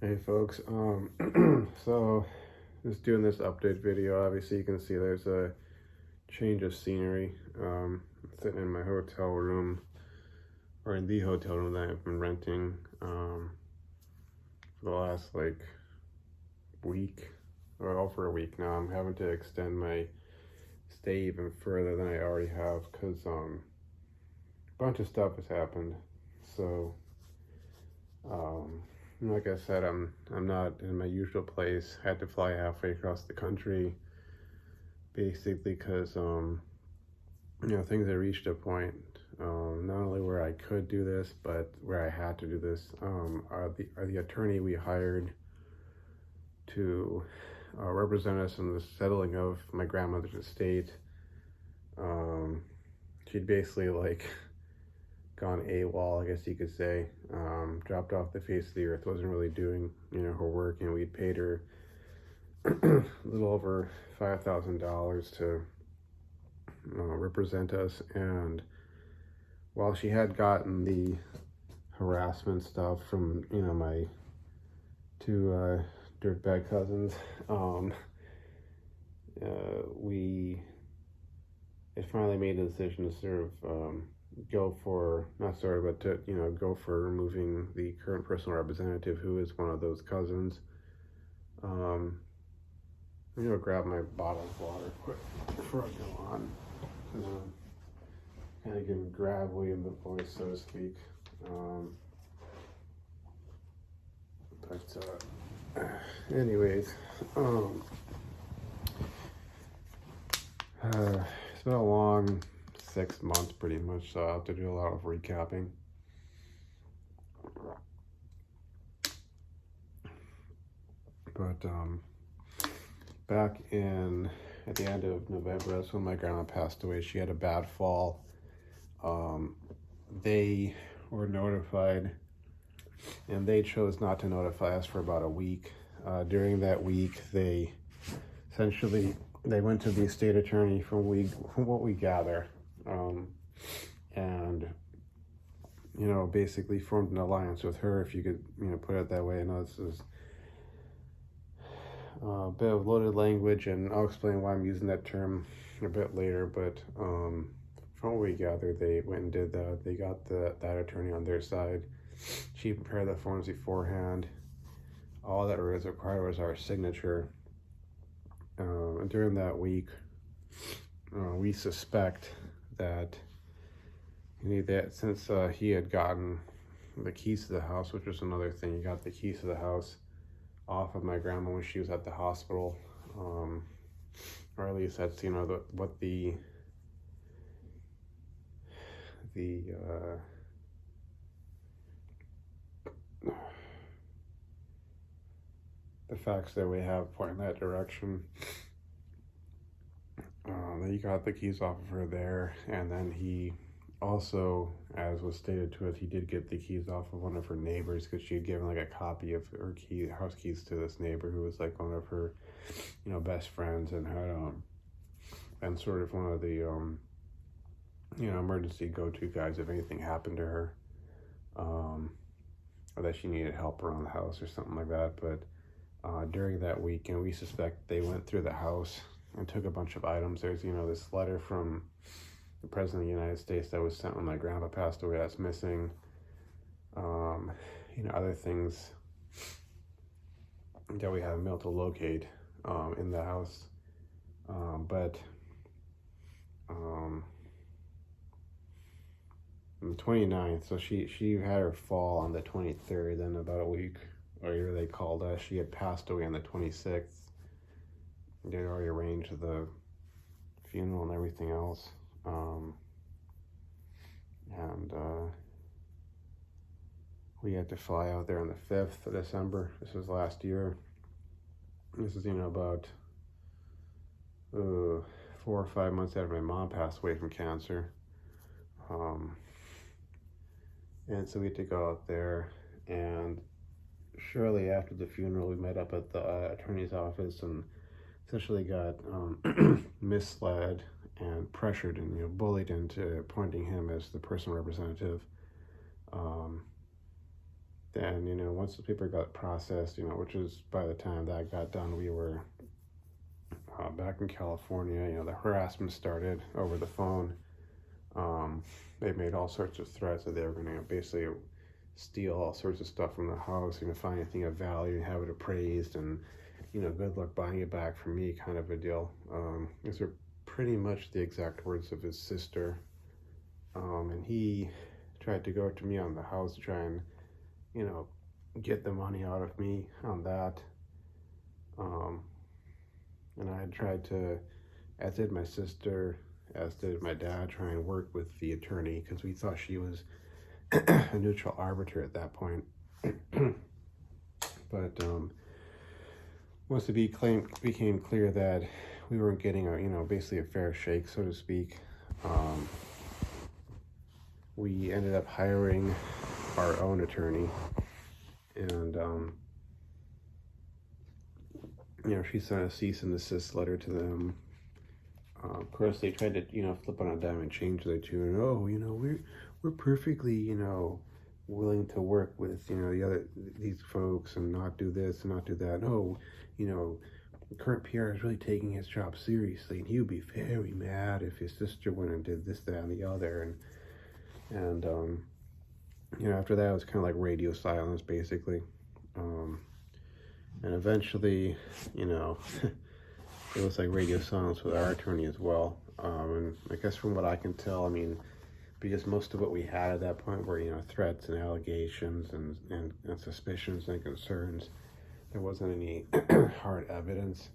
Hey folks, so just doing this update video. Obviously you can see there's a change of scenery. Sitting in my hotel room, or in the hotel room that I've been renting for the last week, or over a week now. I'm having to extend my stay even further than I already have because a bunch of stuff has happened. So like I said, I'm not in my usual place. I had to fly halfway across the country, basically because things had reached a point, not only where I could do this, but where I had to do this. The attorney we hired to represent us in the settling of my grandmother's estate, she'd basically gone AWOL, I guess you could say, dropped off the face of the earth, wasn't really doing, her work, and we'd paid her a little over $5,000 to represent us. And while she had gotten the harassment stuff from, my two dirtbag cousins, we finally made the decision to sort of go for removing the current personal representative, who is one of those cousins. I'm gonna grab my bottle of water quick before I go on. Kind of getting gravelly in the voice, so to speak. Anyways, it's been a long 6 months pretty much, so I'll have to do a lot of recapping. But back at the end of November, that's when my grandma passed away. She had a bad fall. They were notified, and they chose not to notify us for about a week. During that week, they went to the state attorney from what we gather, and basically formed an alliance with her, if you could put it that way. I know this is a bit of loaded language, and I'll explain why I'm using that term a bit later, but from what we gathered, they went and did that. They got that attorney on their side. She prepared the forms beforehand. All that was required was our signature. And during that week, we suspect that since he had gotten the keys to the house, which was another thing, he got the keys to the house off of my grandma when she was at the hospital, or at least that's what the facts that we have point in that direction. He got the keys off of her there, and then he also, as was stated to us, he did get the keys off of one of her neighbors, because she had given a copy of her house keys to this neighbor who was one of her best friends, and had been sort of one of the emergency go-to guys if anything happened to her, or that she needed help around the house or something like that. But during that week, we suspect they went through the house and took a bunch of items. There's this letter from the President of the United States that was sent when my grandpa passed away, that's missing. Other things that we haven't been able to locate in the house. But on the 29th, so she had her fall on the 23rd, then about a week later they called us. She had passed away on the 26th. They had already arranged the funeral and everything else. We had to fly out there on the 5th of December. This was last year. This is, about 4 or 5 months after my mom passed away from cancer. And so we had to go out there, and shortly after the funeral, we met up at the attorney's office and essentially got misled and pressured and bullied into appointing him as the personal representative. then, once the paper got processed, which is by the time that got done, we were back in California. The harassment started over the phone. They made all sorts of threats that they were going to basically steal all sorts of stuff from the house, find anything of value and have it appraised, and good luck buying it back from me, kind of a deal. These are pretty much the exact words of his sister. And he tried to go to me on the house to try and, get the money out of me on that. And I had tried to, as did my sister, as did my dad, try and work with the attorney, because we thought she was a neutral arbiter at that point. But once it became clear that we weren't getting basically a fair shake, so to speak, we ended up hiring our own attorney, and she sent a cease and desist letter to them. Of course, they tried to flip on a dime and change their tune. Oh, we're perfectly willing to work with these folks and not do this and not do that. No, the current PR is really taking his job seriously, and he would be very mad if his sister went and did this, that, and the other. And after that, it was kind of like radio silence, basically. And eventually, it was like radio silence with our attorney as well. And I guess from what I can tell, because most of what we had at that point were, threats and allegations and suspicions and concerns. There wasn't any hard evidence.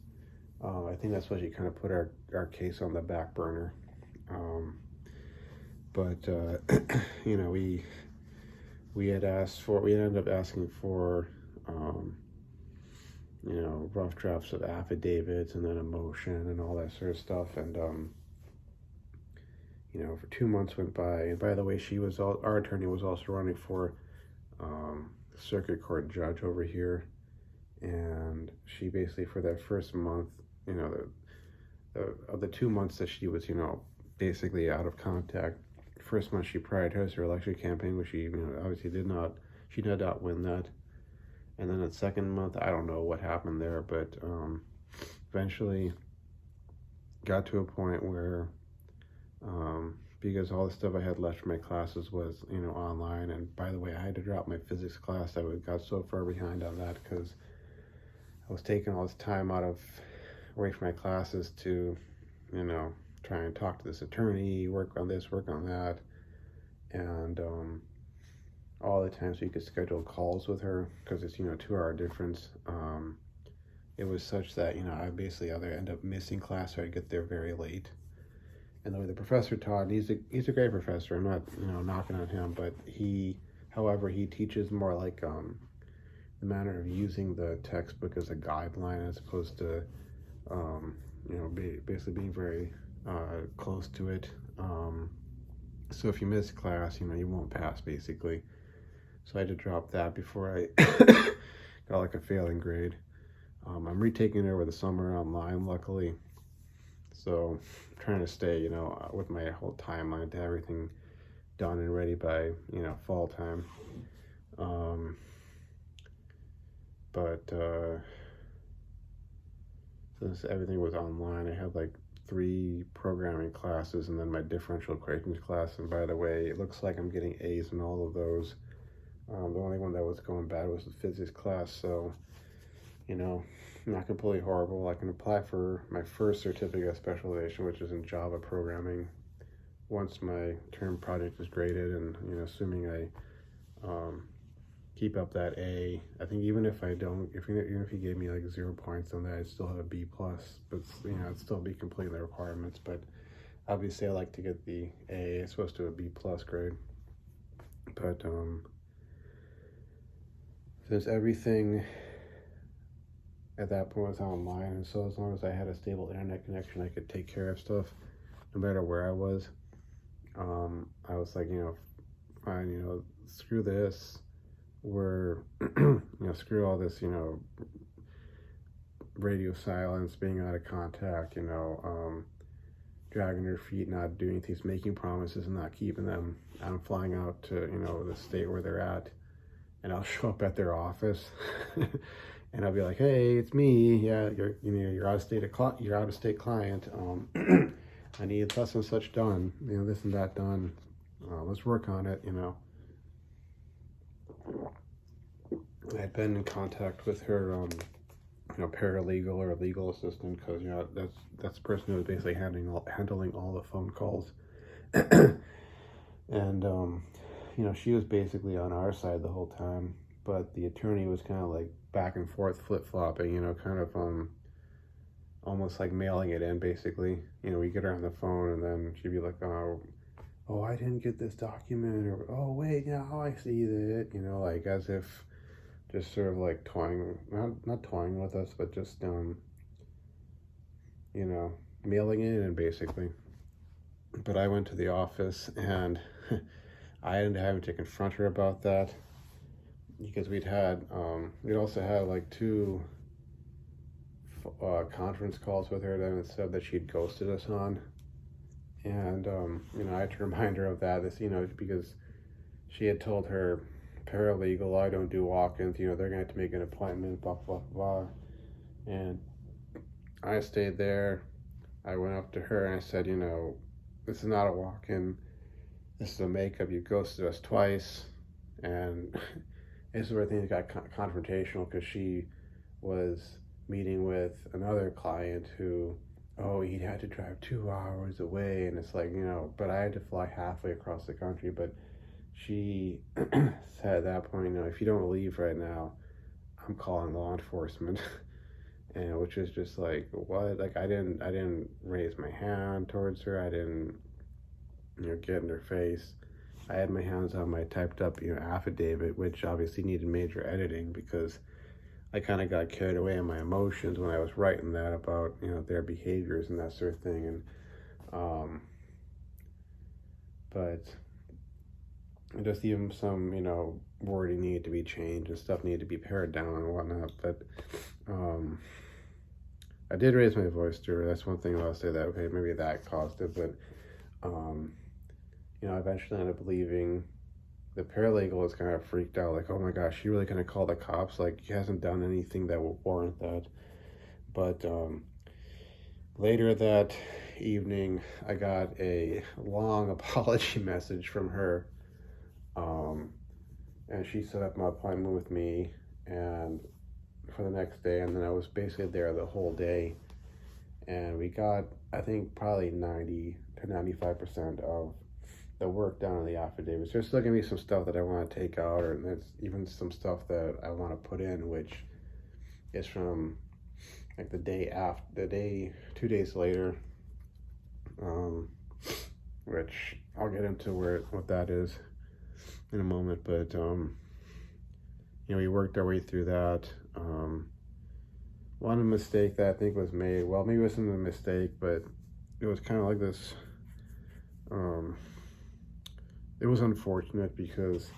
I think that's why she kind of put our case on the back burner. But we ended up asking for, rough drafts of affidavits and then a motion and all that sort of stuff. And, for 2 months went by. And by the way, our attorney was also running for circuit court judge over here. And she basically, for that first month, of the 2 months that she was, basically out of contact, first month she prioritized her election campaign, which she, obviously did not win that. And then the second month, I don't know what happened there, but eventually got to a point where, because all the stuff I had left from my classes was, online, and by the way, I had to drop my physics class. I got so far behind on that because I was taking all this time away from my classes to, try and talk to this attorney, work on this, work on that, and all the times we could schedule calls with her, because it's 2-hour difference. It was such that I basically either end up missing class or I'd get there very late. And the way the professor taught, he's a great professor. I'm not knocking on him, but he teaches more like the manner of using the textbook as a guideline as opposed to basically being very close to it. So if you miss class, you won't pass, basically. So I had to drop that before I got like a failing grade. I'm retaking it over the summer online, luckily. So I'm trying to stay, with my whole timeline to have everything done and ready by, fall time. But since everything was online, I had like 3 programming classes and then my differential equations class. And by the way, it looks like I'm getting A's in all of those. The only one that was going bad was the physics class. So, not completely horrible. I can apply for my first certificate of specialization, which is in Java programming, once my term project is graded, and assuming I keep up that A. I think even if I don't, even if you gave me like 0 points on that, I'd still have a B plus. But I'd still be completing the requirements. But obviously, I like to get the A as opposed to a B plus grade. But since everything at that point was online, and so as long as I had a stable internet connection, I could take care of stuff no matter where I was. I was like, fine, screw this. We're, screw all this, radio silence, being out of contact, dragging their feet, not doing things, making promises and not keeping them. I'm flying out to, the state where they're at and I'll show up at their office, and I'll be like, "Hey, it's me. Yeah, you're out of state you're out of state client. I need such and such done. This and that done. Let's work on it. I'd been in contact with her, paralegal or legal assistant, because that's the person who was basically handling all the phone calls, and she was basically on our side the whole time, but the attorney was kind of like back and forth, flip flopping, kind of almost like mailing it in, basically. We get her on the phone, and then she'd be like, oh, I didn't get this document, or oh wait, I see that, like as if just sort of like toying, not toying with us, but just mailing it in, basically. But I went to the office, and I ended up having to confront her about that, because we'd also had like two conference calls with her that had said that she'd ghosted us on. And I had to remind her of that, because she had told her paralegal, I don't do walk-ins, they're going to have to make an appointment, blah, blah, blah. And I stayed there. I went up to her and I said, this is not a walk-in. This is a makeup. You ghosted us twice. And this is where things got confrontational, because she was meeting with another client who, he had to drive 2 hours away. And it's like, but I had to fly halfway across the country. But she said at that point, if you don't leave right now, I'm calling law enforcement. And which is just like, what? Like, I didn't raise my hand towards her. I didn't, get in her face. I had my hands on my typed up, affidavit, which obviously needed major editing, because I kind of got carried away in my emotions when I was writing that about, their behaviors and that sort of thing. And, but just even some, wording needed to be changed and stuff needed to be pared down and whatnot. But, I did raise my voice to her. That's one thing I'll say, that, okay, maybe that caused it. But, I eventually ended up leaving. The paralegal was kind of freaked out, like, oh my gosh, she really gonna call the cops? Like, he hasn't done anything that would warrant that. But later that evening, I got a long apology message from her, and she set up my appointment with me and for the next day, and then I was basically there the whole day, and we got, I think, probably 90 to 95% of the work done on the affidavits. There's still gonna be some stuff that I want to take out, or there's even some stuff that I want to put in, which is from like the day 2 days later, which I'll get into what that is in a moment. But we worked our way through that. One mistake that I think was made, well, maybe it wasn't a mistake, but it was kind of like this. It was unfortunate, because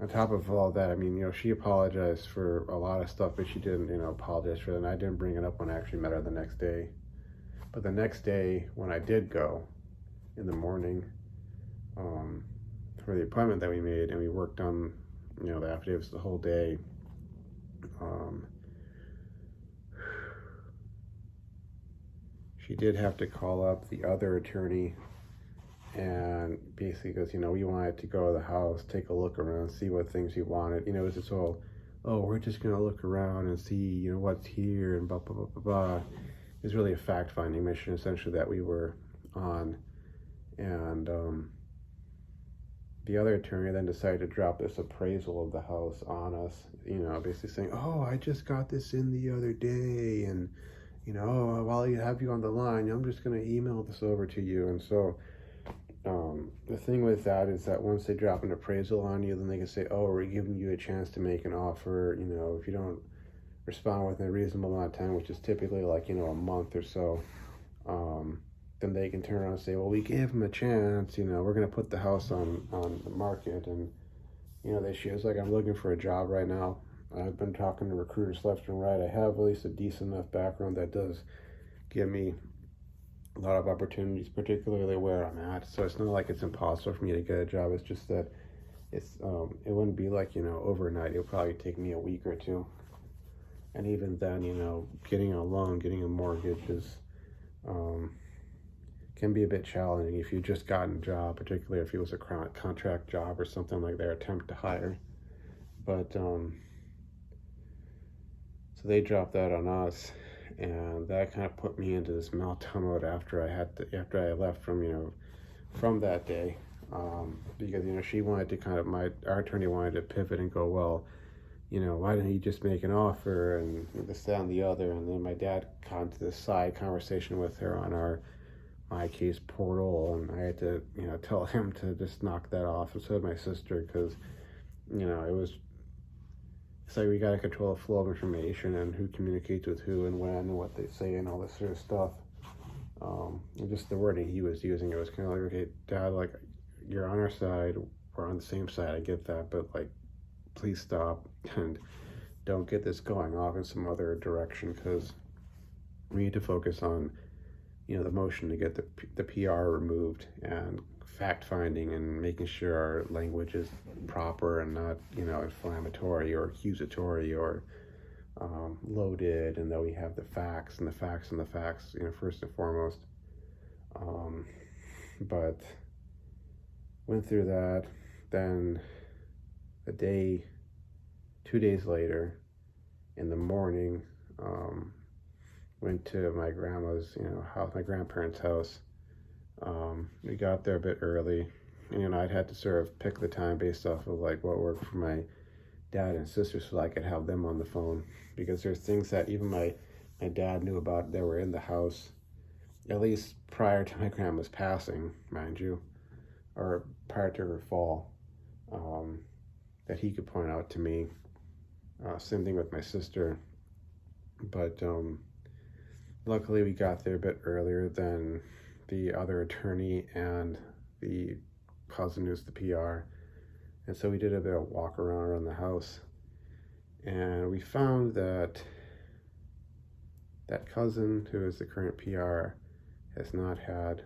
on top of all that, she apologized for a lot of stuff, but she didn't, apologize for that. And I didn't bring it up when I actually met her the next day. But the next day, when I did go in the morning, for the appointment that we made, and we worked on, the affidavits the whole day, she did have to call up the other attorney, and basically goes, we wanted to go to the house, take a look around, see what things we wanted. It was just all, we're just going to look around and see, what's here, and blah, blah, blah, blah, blah. It's really a fact-finding mission, essentially, that we were on. And the other attorney then decided to drop this appraisal of the house on us, basically saying, I just got this in the other day, and, while I have you on the line, I'm just going to email this over to you. And so the thing with that is that once they drop an appraisal on you, then they can say, we're giving you a chance to make an offer. If you don't respond within a reasonable amount of time, which is typically like, a month or so, then they can turn around and say, well, we gave them a chance, we're going to put the house on the market. And, she was like, I'm looking for a job right now. I've been talking to recruiters left and right. I have at least a decent enough background that does give me a lot of opportunities, particularly where I'm at. So it's not like it's impossible for me to get a job. It's just that it wouldn't be like, overnight. It'll probably take me a week or two. And even then, getting a loan, getting a mortgage um, can be a bit challenging if you just gotten a job, particularly if it was a contract job or something like their attempt to hire. But so they dropped that on us, and that kind of put me into this meltdown mode after I left from that day, because she wanted to our attorney wanted to pivot and go, well, why didn't he just make an offer and this, that, and the other. And then my dad got into this side conversation with her on my case portal, and I had to tell him to just knock that off, and so did my sister, because it's like we got to control the flow of information and who communicates with who and when and what they say and all this sort of stuff. And just the wording he was using, it was kind of like, okay, Dad, like, you're on our side, we're on the same side, I get that, but like, please stop and don't get this going off in some other direction, because we need to focus on the motion to get the PR removed and fact finding and making sure our language is proper and not inflammatory or accusatory or loaded, and that we have the facts first and foremost. But went through that. Then 2 days later, in the morning, went to my grandma's house, my grandparents' house. We got there a bit early, and I'd had to sort of pick the time based off of like what worked for my dad and sister, so I could have them on the phone, because there's things that even my dad knew about that were in the house, at least prior to my grandma's passing, mind you, or prior to her fall, that he could point out to me. Same thing with my sister. But luckily we got there a bit earlier than the other attorney and the cousin who's the PR. And so we did a bit of walk around the house. And we found that cousin, who is the current PR, has not had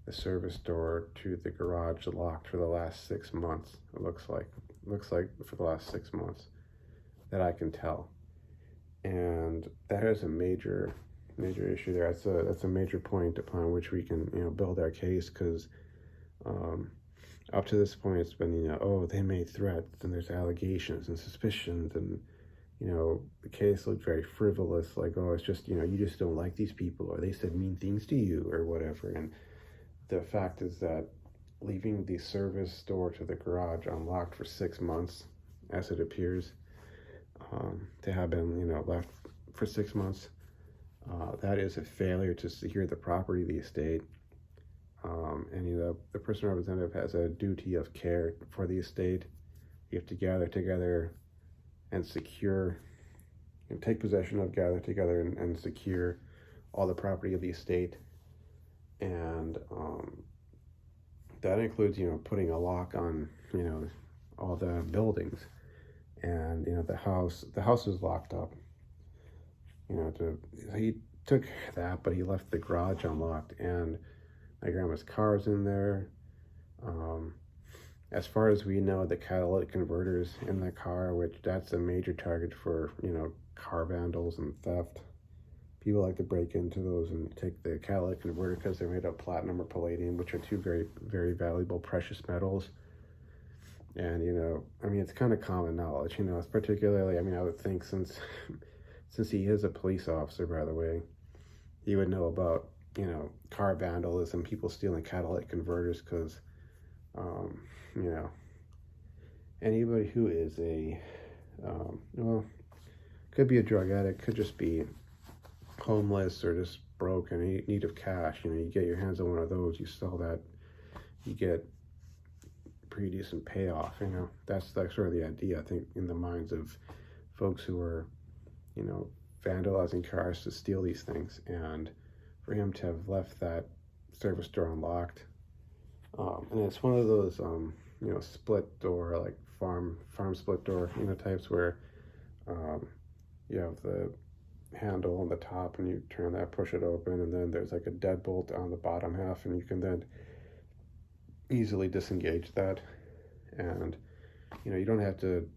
the service door to the garage locked for the last 6 months. It looks like for the last 6 months, that I can tell. And that is a major issue there. That's a major point upon which we can build our case, because up to this point it's been they made threats and there's allegations and suspicions, and the case looked very frivolous, like, oh, it's just you just don't like these people, or they said mean things to you or whatever. And the fact is that leaving the service door to the garage unlocked for 6 months, as it appears to have been left for 6 months, that is a failure to secure the property of the estate. And the personal representative has a duty of care for the estate. You have to gather together and secure, and take possession of, gather together and secure all the property of the estate. And that includes putting a lock on all the buildings. And the house was locked up. He took that, but he left the garage unlocked, and my grandma's car's in there. As far as we know, the catalytic converters in the car, which that's a major target for car vandals and theft. People like to break into those and take the catalytic converter because they're made of platinum or palladium, which are two very, very valuable precious metals. And it's kind of common knowledge. It's particularly, I would think, since he is a police officer, by the way, he would know about car vandalism, people stealing catalytic converters, because anybody who is could be a drug addict, could just be homeless or just broke and in need of cash. You get your hands on one of those, you sell that, you get pretty decent payoff. That's sort of the idea, I think, in the minds of folks who are vandalizing cars to steal these things. And for him to have left that service door unlocked, and it's one of those split door, like farm split door types, where you have the handle on the top and you turn that, push it open, and then there's like a deadbolt on the bottom half, and you can then easily disengage that. And, you know, you don't have to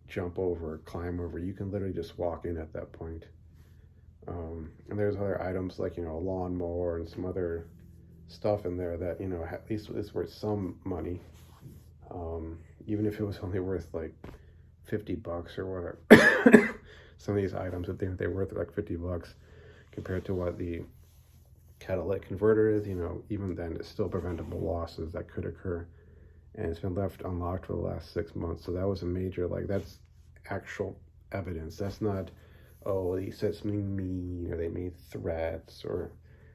jump over or climb over. You can literally just walk in at that point. And there's other items like, you know, a lawnmower and some other stuff in there that, you know, at least is worth some money. Even if it was only worth like $50 or whatever. Some of these items, if they're worth like $50 compared to what the catalytic converter is, you know, even then it's still preventable losses that could occur. And it's been left unlocked for the last 6 months. So that was a major, like, that's actual evidence. That's not, oh, he said something mean, or they made threats, or,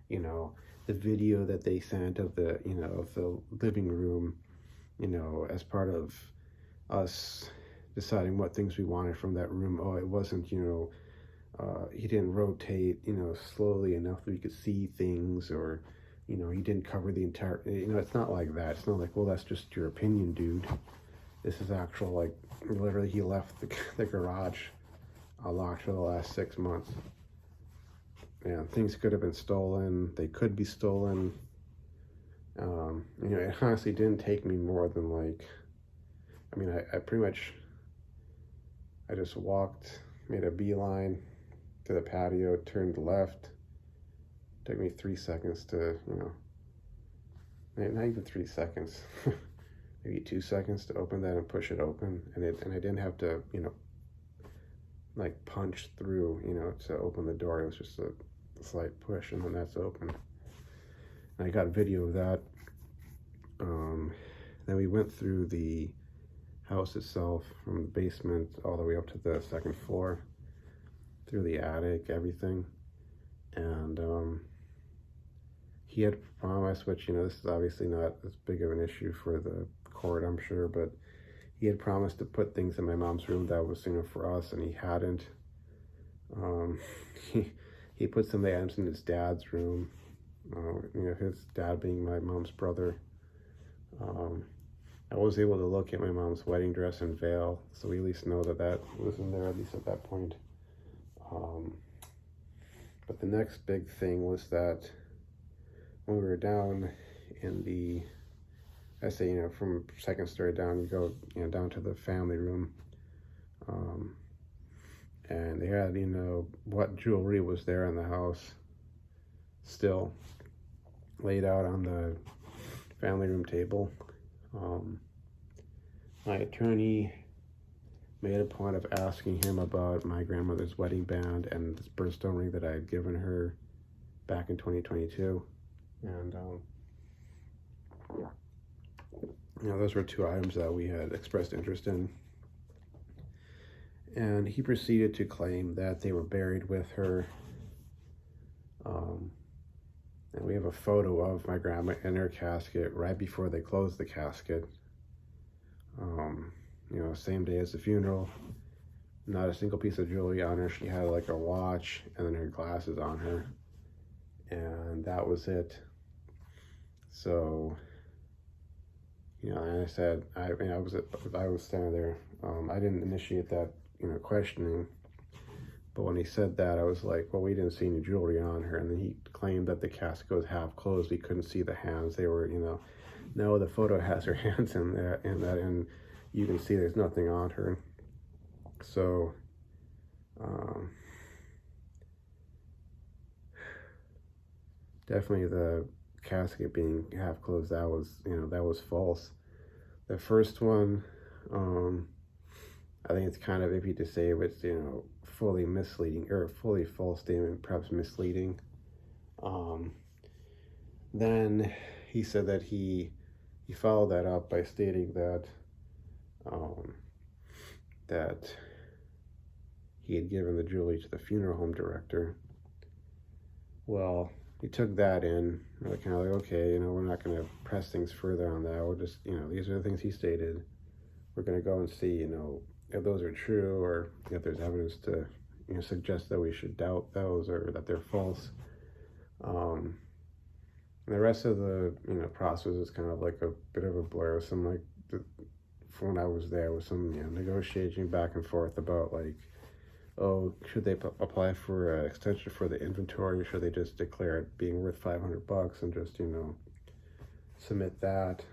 you know, the video that they sent of the, you know, of the living room, you know, as part of us deciding what things we wanted from that room. Oh, it wasn't, you know, he didn't rotate, you know, slowly enough that we could see things, or, you know, he didn't cover the entire, you know, it's not like that. It's not like, well, that's just your opinion, dude. This is actual, like, literally he left the garage locked for the last 6 months. And things could have been stolen. They could be stolen. You know, it honestly didn't take me more than, like, I mean, I pretty much, I just walked, made a beeline to the patio, turned left. Took me 3 seconds to, you know, not even 3 seconds, maybe 2 seconds to open that and push it open. And I didn't have to, you know, like punch through, you know, to open the door. It was just a slight push, and then that's open. And I got video of that. Then we went through the house itself, from the basement all the way up to the second floor, through the attic, everything. And he had promised, which, you know, this is obviously not as big of an issue for the court, I'm sure, but he had promised to put things in my mom's room that was, you know, for us, and he hadn't. He put some items in his dad's room, you know, his dad being my mom's brother. I was able to look at my mom's wedding dress and veil, so we at least know that that was in there, at least at that point. But the next big thing was that when we were down in the, I say, you know, from second story down, you go, you know, down to the family room. And they had, you know, what jewelry was there in the house still laid out on the family room table. My attorney made a point of asking him about my grandmother's wedding band and this birthstone ring that I had given her back in 2022. And, you know, those were 2 items that we had expressed interest in. And he proceeded to claim that they were buried with her. And we have a photo of my grandma in her casket right before they closed the casket. You know, same day as the funeral. Not a single piece of jewelry on her. She had like a watch and then her glasses on her. And that was it. So, you know, and I said, I was standing there. I didn't initiate that, you know, questioning. But when he said that, I was like, well, we didn't see any jewelry on her. And then he claimed that the casket was half closed. We couldn't see the hands. They were, you know, no, the photo has her hands in that, and you can see there's nothing on her. So, definitely the casket being half closed, that was, you know, that was false. The first one, I think it's kind of iffy to say it's, you know, fully misleading, or a fully false statement, perhaps misleading. Then he said that he followed that up by stating that that he had given the jewelry to the funeral home director. Well, we took that in. We're kind of like, okay, you know, we're not going to press things further on that. We'll just, you know, these are the things he stated. We're going to go and see, you know, if those are true, or if there's evidence to, you know, suggest that we should doubt those or that they're false. And the rest of the, you know, process is kind of like a bit of a blur. With some, like, from when I was there, with some, you know, negotiating back and forth about, like, oh, should they apply for an extension for the inventory, or should they just declare it being worth $500 and just, you know, submit that?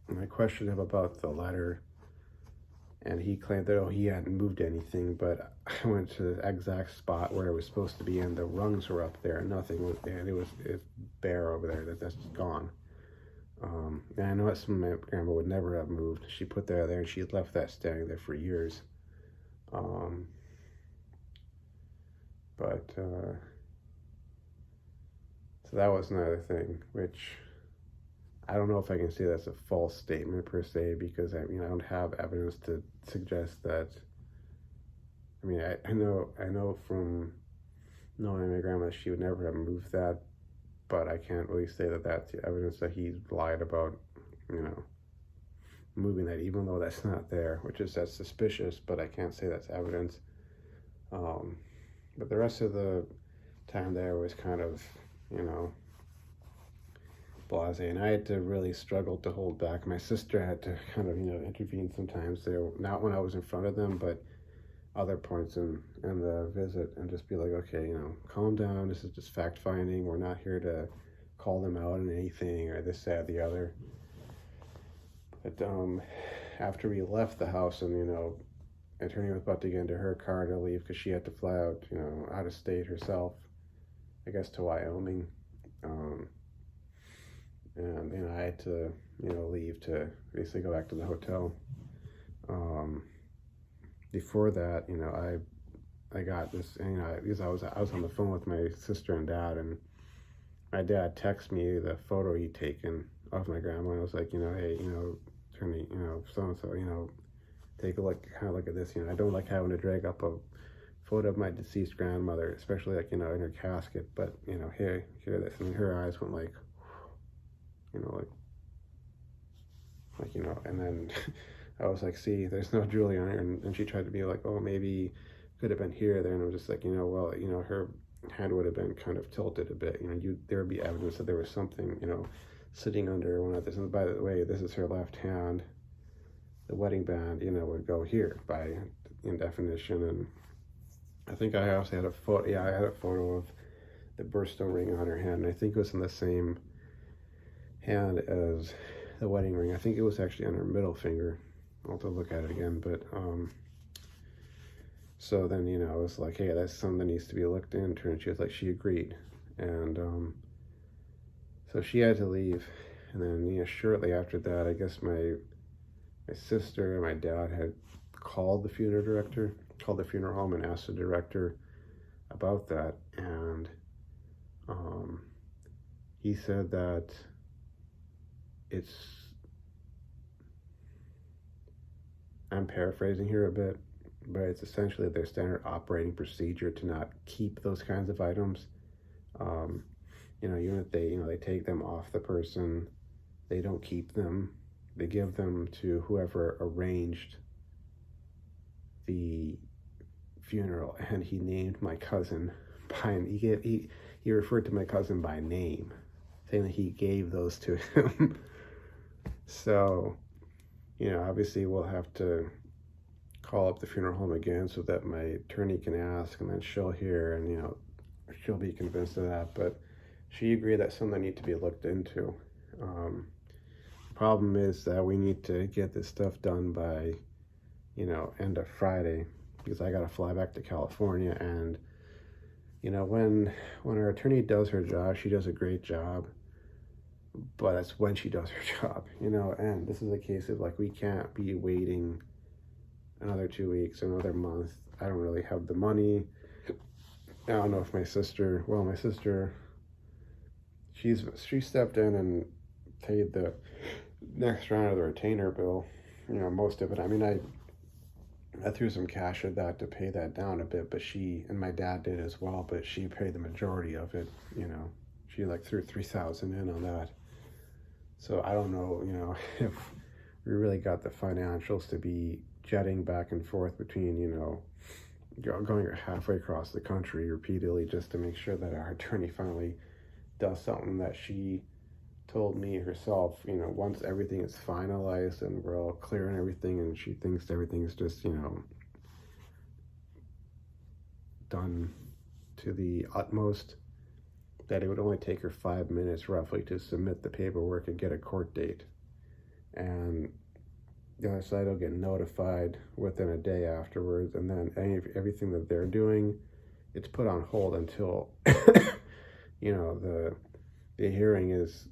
And I questioned him about the letter, and he claimed that, oh, he hadn't moved anything, but I went to the exact spot where it was supposed to be, and the rungs were up there, and nothing was there, and it's bare over there, that's gone. And I know that's something my grandma would never have moved. She put that there, and she had left that standing there for years. Um, but so that was another thing, which I don't know if I can say that's a false statement per se, because I mean I don't have evidence to suggest that. I mean I know from knowing my grandma she would never have moved that, but I can't really say that that's the evidence that he lied about, you know, moving that, even though that's not there, which is that's suspicious, but I can't say that's evidence. But the rest of the time there was kind of, you know, blasé, and I had to really struggle to hold back. My sister had to kind of, you know, intervene sometimes there, not when I was in front of them, but other points in the visit, and just be like, okay, you know, calm down, this is just fact finding, we're not here to call them out on anything or this, that, the other. But after we left the house, and you know, attorney was about to get into her car to leave because she had to fly out, you know, out of state herself, I guess to Wyoming. And you know, I had to, you know, leave to basically go back to the hotel. Before that, you know, I got this, and, you know, because I was on the phone with my sister and dad, and my dad texted me the photo he'd taken of my grandma, and I was like, you know, hey, you know, attorney, you know, so and so, you know, take a look, kind of look at this. You know, I don't like having to drag up a photo of my deceased grandmother, especially like, you know, in her casket. But you know, here this, and her eyes went like, you know, like you know, and then I was like, see, there's no jewelry on her, and she tried to be like, oh, maybe could have been here or there, and I was just like, you know, well, you know, her hand would have been kind of tilted a bit. You know, there would be evidence that there was something, you know, sitting under one of this. And by the way, this is her left hand. The wedding band, you know, would go here by in definition. And I think I also had a photo. Yeah, I had a photo of the birthstone ring on her hand. And I think it was in the same hand as the wedding ring. I think it was actually on her middle finger. I'll have to look at it again. But so then, you know, I was like, hey, that's something that needs to be looked into. And she was like, she agreed. And so she had to leave. And then, you know, shortly after that, I guess my sister and my dad had called the funeral home, and asked the director about that. And he said that I'm paraphrasing here a bit, but it's essentially their standard operating procedure to not keep those kinds of items. You know, even if they, you know, they take them off the person, they don't keep them. They give them to whoever arranged the funeral. And he named my cousin by, he referred to my cousin by name, saying that he gave those to him. So, you know, obviously we'll have to call up the funeral home again so that my attorney can ask, and then she'll hear, and you know, she'll be convinced of that. But she agreed that's something that needs to be looked into. Problem is that we need to get this stuff done by, you know, end of Friday, because I got to fly back to California. And you know, when our attorney does her job, she does a great job, but that's when she does her job, you know. And this is a case of like, we can't be waiting another 2 weeks, another month. I don't really have the money. I don't know if my sister, she stepped in and paid the next round of the retainer bill, you know, most of it. I mean, I threw some cash at that to pay that down a bit, but she, and my dad did as well, but she paid the majority of it, you know. She like threw $3,000 in on that. So I don't know, you know, if we really got the financials to be jetting back and forth between, you know, going halfway across the country repeatedly just to make sure that our attorney finally does something that she told me herself, you know, once everything is finalized and we're all clear and everything, and she thinks everything's just, you know, done to the utmost, that it would only take her 5 minutes roughly to submit the paperwork and get a court date. and the other side will get notified within a day afterwards, and then everything that they're doing, it's put on hold until the hearing is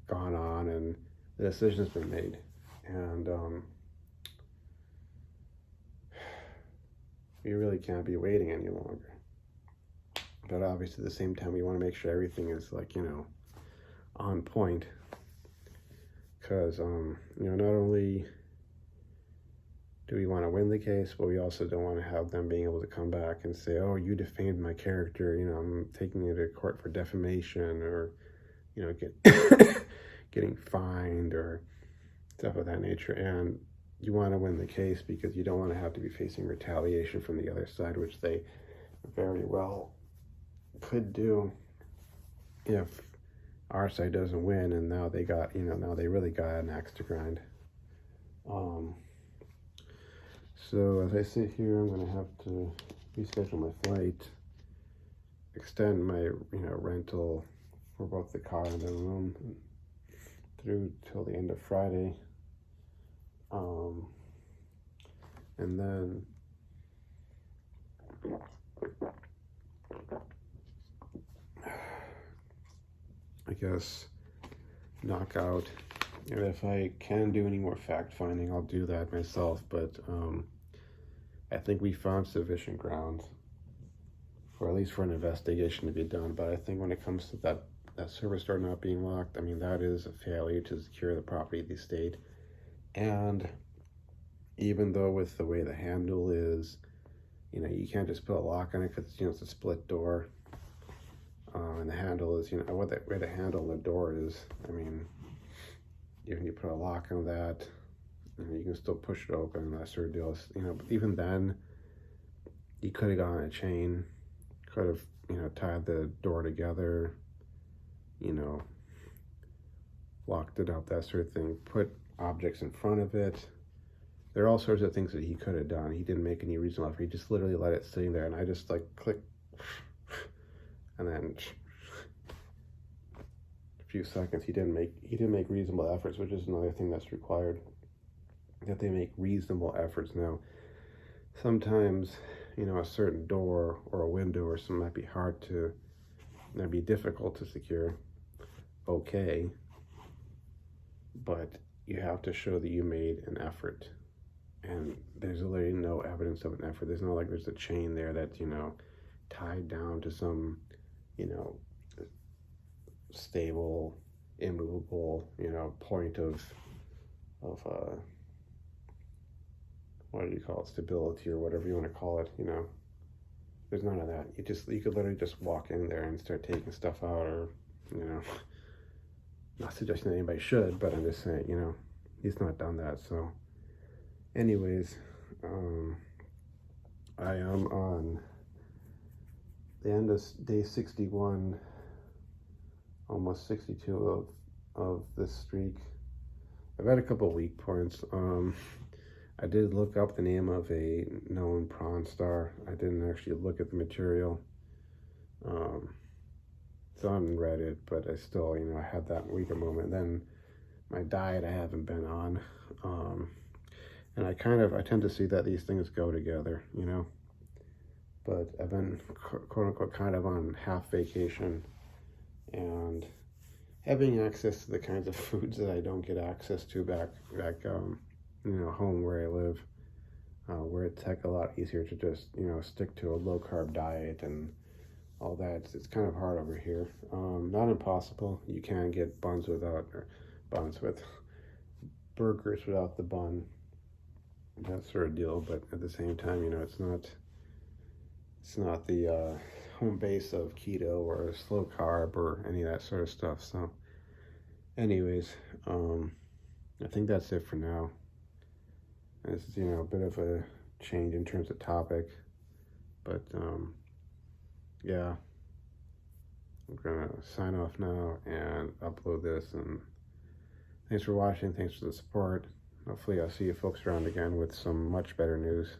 gone on and the decision's been made. And we really can't be waiting any longer. But obviously, at the same time, we want to make sure everything is on point, because not only do we want to win the case, but we also don't want to have them being able to come back and say, "Oh, you defamed my character. I'm taking you to court for defamation, or getting fined or stuff of that nature." And you want to win the case because you don't want to have to be facing retaliation from the other side, which they very well could do if our side doesn't win, and now they got now they really got an axe to grind. So as I sit here, I'm gonna have to reschedule my flight, extend my rental for both the car and the room through till the end of Friday, and then I guess knock out. And if I can do any more fact finding, I'll do that myself. But I think we found sufficient grounds for at least for an investigation to be done. But I think when it comes to that service door not being locked, I mean, that is a failure to secure the property of the estate. And even though with the way the handle is, you can't just put a lock on it because it's a split door. And the handle is, where the handle on the door is. I mean, even you put a lock on that, you can still push it open and that sort of deal. But even then, you could have gone a chain, could have, tied the door together, locked it up, that sort of thing, put objects in front of it. There are all sorts of things that he could have done. He didn't make any reasonable effort. He just literally let it sitting there, and I just click, and then a few seconds. He didn't make reasonable efforts, which is another thing that's required, that they make reasonable efforts. Now, sometimes a certain door or a window or something might be difficult to secure. Okay, but you have to show that you made an effort, and there's literally no evidence of an effort. There's not like there's a chain there that's tied down to some stable, immovable point of what do you call it, stability or whatever you want to call it. There's none of that. You could literally just walk in there and start taking stuff out, or not suggesting that anybody should, but I'm just saying, he's not done that. So anyways, I am on the end of day 61, almost 62 of this streak. I've had a couple of weak points. I did look up the name of a known prawn star. I didn't actually look at the material. It's on Reddit, but I still, I had that weaker moment. Then my diet I haven't been on. And I tend to see that these things go together, But I've been, quote unquote, kind of on half vacation and having access to the kinds of foods that I don't get access to back home where I live, where it's a lot easier to just, stick to a low carb diet and all that. It's kind of hard over here. Not impossible. You can get burgers without the bun, that sort of deal. But at the same time, it's not the home base of keto or slow carb or any of that sort of stuff. So anyways, I think that's it for now. It's a bit of a change in terms of topic, but yeah, I'm gonna sign off now and upload this. And thanks for watching. Thanks for the support. Hopefully I'll see you folks around again with some much better news.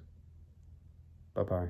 Bye bye.